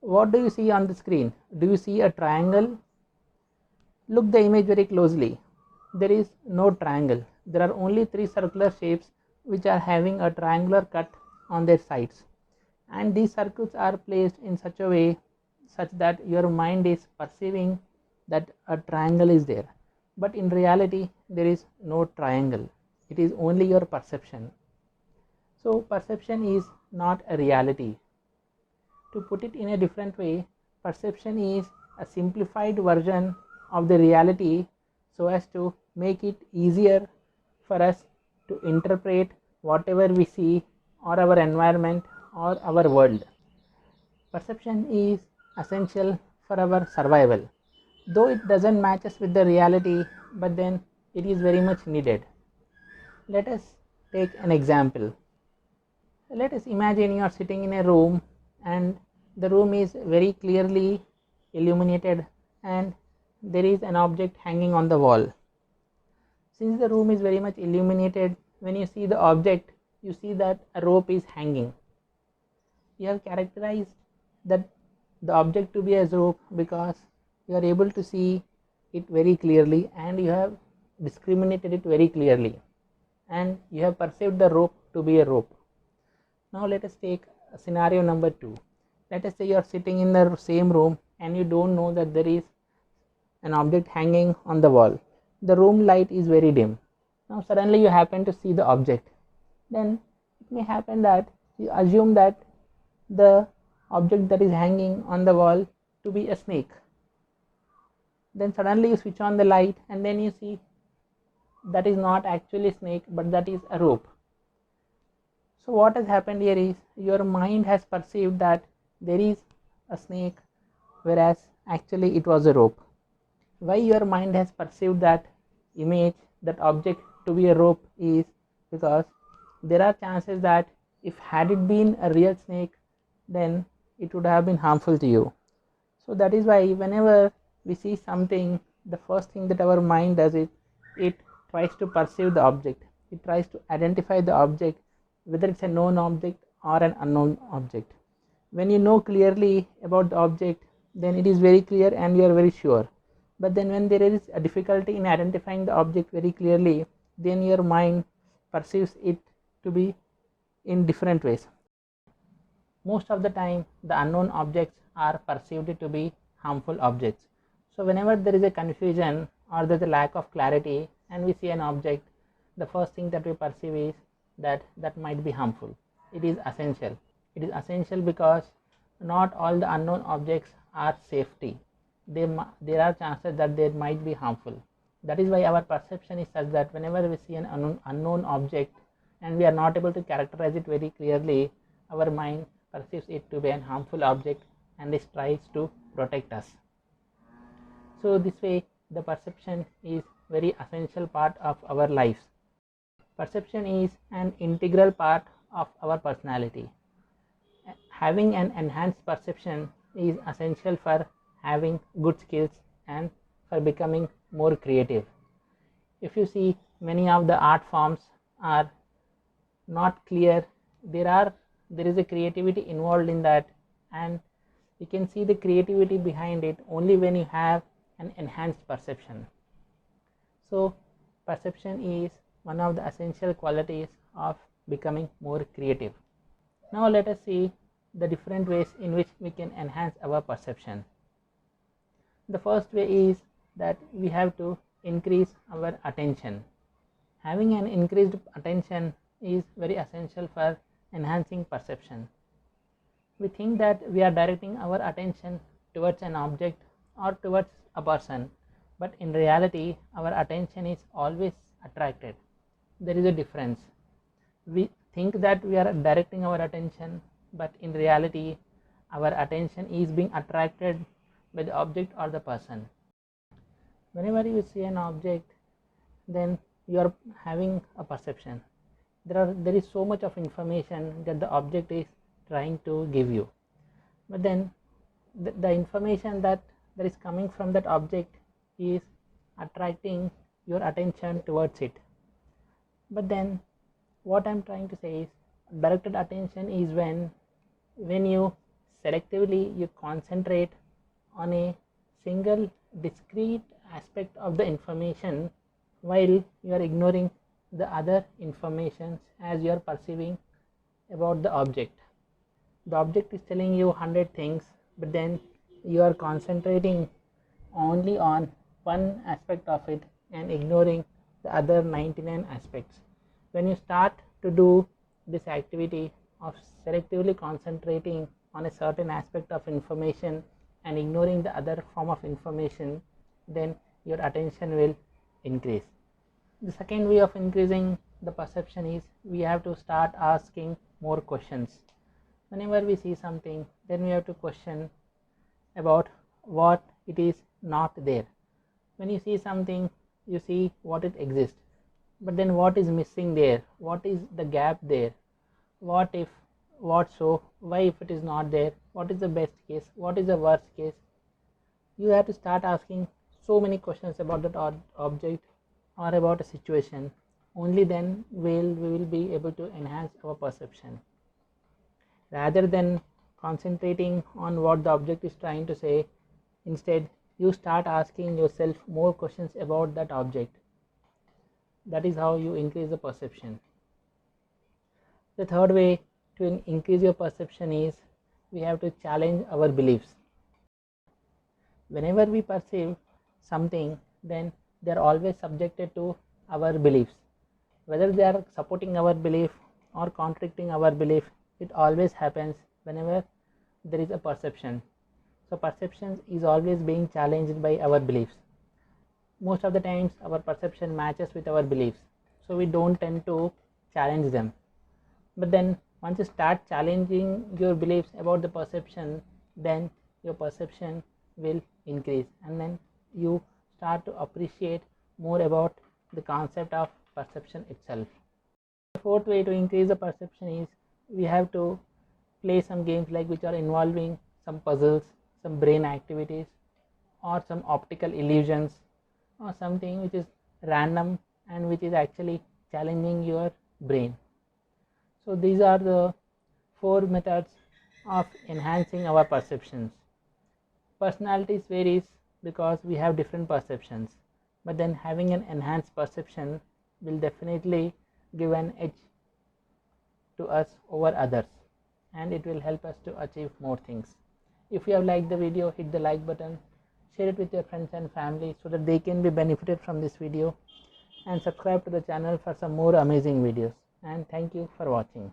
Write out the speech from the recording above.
What do you see on the screen? Do you see a triangle? Look the image very closely. There is no triangle. There are only three circular shapes which are having a triangular cut on their sides, and these circles are placed in such a way such that your mind is perceiving that a triangle is there, but in reality there is no triangle. It is only your perception. So perception is not a reality. To put it in a different way, perception is a simplified version of the reality so as to make it easier for us to interpret whatever we see or our environment or our world. Perception is essential for our survival, though it doesn't match us with the reality, but then it is very much needed. Let us take an example. Let us imagine you are sitting in a room and the room is very clearly illuminated and there is an object hanging on the wall. Since the room is very much illuminated, when you see the object, you see that a rope is hanging. You have characterized that the object to be a rope because you are able to see it very clearly and you have discriminated it very clearly, and you have perceived the rope to be a rope. Now let us take scenario number 2. Let us say you are sitting in the same room and you don't know that there is an object hanging on the wall. The room light is very dim. Now suddenly you happen to see the object. Then it may happen that you assume that the object that is hanging on the wall to be a snake. Then suddenly you switch on the light and then you see that is not actually a snake, but that is a rope. So what has happened here is your mind has perceived that there is a snake, whereas actually it was a rope. Why your mind has perceived that image, that object to be a rope, is because there are chances that if had it been a real snake, then it would have been harmful to you. So that is why whenever we see something, the first thing that our mind does is it tries to perceive the object. It tries to identify the object, whether it's a known object or an unknown object. When you know clearly about the object, then it is very clear and you are very sure. But then when there is a difficulty in identifying the object very clearly, then your mind perceives it to be in different ways. Most of the time the unknown objects are perceived to be harmful objects. So whenever there is a confusion or there is a lack of clarity and we see an object, the first thing that we perceive is that might be harmful. It is essential. It is essential because not all the unknown objects are safety. There are chances that they might be harmful. That is why our perception is such that whenever we see an unknown object and we are not able to characterize it very clearly, our mind perceives it to be an harmful object and it tries to protect us. So this way the perception is very essential part of our lives. Perception is an integral part of our personality. Having an enhanced perception is essential for having good skills and for becoming more creative. If you see, many of the art forms are not clear. There is a creativity involved in that, and you can see the creativity behind it only when you have an enhanced perception. So perception is one of the essential qualities of becoming more creative. Now let us see the different ways in which we can enhance our perception. The first way is that we have to increase our attention. Having an increased attention is very essential for enhancing perception. We think that we are directing our attention towards an object or towards a person, but in reality our attention is always attracted. There is a difference. We think that we are directing our attention, but in reality our attention is being attracted by the object or the person. Whenever you see an object, then you are having a perception. There is so much of information that the object is trying to give you, but then the information that is coming from that object is attracting your attention towards it. But then what I'm trying to say is, directed attention is when you selectively you concentrate on a single discrete aspect of the information while you are ignoring the other information as you are perceiving about the object. The object is telling you 100 things, but then you are concentrating only on one aspect of it and ignoring the other 99 aspects. When you start to do this activity of selectively concentrating on a certain aspect of information and ignoring the other form of information, then your attention will increase. The second way of increasing the perception is we have to start asking more questions. Whenever we see something, then we have to question about what it is not there. When you see something, you see what it exists, but then what is missing there, what is the gap there, what if, what so, why if it is not there, what is the best case, what is the worst case. You have to start asking so many questions about that object or about a situation. Only then we will be able to enhance our perception. Rather than concentrating on what the object is trying to say, instead you start asking yourself more questions about that object. That is how you increase the perception. The third way to increase your perception is we have to challenge our beliefs. Whenever we perceive something, then they are always subjected to our beliefs. Whether they are supporting our belief or contradicting our belief, it always happens whenever there is a perception. So perception is always being challenged by our beliefs. Most of the times our perception matches with our beliefs, so we don't tend to challenge them. But then once you start challenging your beliefs about the perception, then your perception will increase, and then you start to appreciate more about the concept of perception itself. The fourth way to increase the perception is we have to play some games like which are involving some puzzles, some brain activities, or some optical illusions, or something which is random and which is actually challenging your brain. So these are the 4 methods of enhancing our perceptions. Personalities varies because we have different perceptions, but then having an enhanced perception will definitely give an edge to us over others, and it will help us to achieve more things. If you have liked the video, hit the like button, share it with your friends and family so that they can be benefited from this video, and subscribe to the channel for some more amazing videos. And thank you for watching.